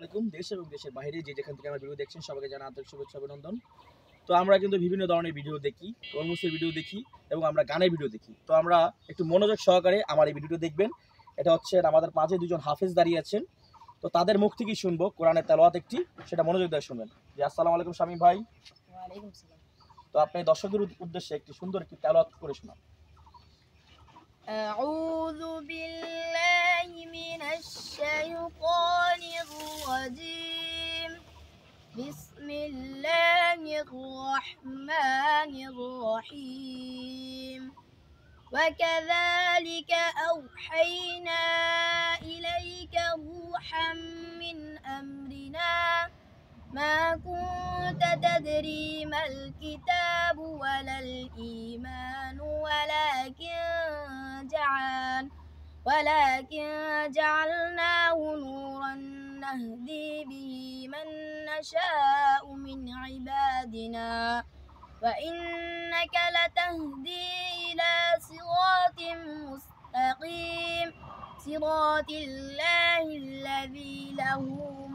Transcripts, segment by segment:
আলাইকুম। দেশ এবং দেশের বাইরে যে যেখান থেকে আমার ভিডিও দেখছেন সবাইকে জানাই আন্তরিক শুভেচ্ছা অভিনন্দন। তো আমরা কিন্তু বিভিন্ন ধরনের ভিডিও দেখি, তরমুজের ভিডিও দেখি এবং আমরা গানের ভিডিও দেখি। তো আমরা একটু মনোযোগ সহকারে আমার এই ভিডিওটা দেখবেন। এটা হচ্ছে আমাদের মাঝে দুজন হাফেজ দাঁড়িয়ে আছেন। তো তাদের মুখ থেকেই শুনবো কোরআনের তেলাওয়াত একটি, সেটা মনোযোগ দিয়ে শুনবেন। জি, আসসালামু আলাইকুম শামীম ভাই। ওয়ালাইকুম সালাম। তো আপনি দর্শকদের উদ্দেশ্যে একটি সুন্দর একটি তেলাওয়াত করে শোনান। أعوذ بالله من الشيطان الرجيم. بسم الله الرحمن الرحيم. وكذلك أوحينا إليك روحا من أمرنا ما كنت تدري ما الكتاب ولا الإيمان ولكن جعلناه نورا نهدي به من نشاء من عبادنا وإنك لتهدي إلى صراط مستقيم صراط الله الذي له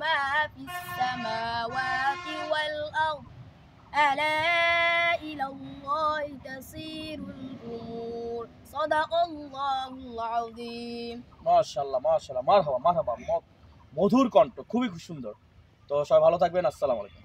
ما في السماوات والأرض ألا إلى الله تسير الأمور صدق الله العظيم. মাশাআল্লাহ মাশাআল্লাহ, মারহাবা মারহাবা। মধুর কণ্ঠ, খুবই সুন্দর। তো সবাই ভালো থাকবেন। আসসালামু আলাইকুম।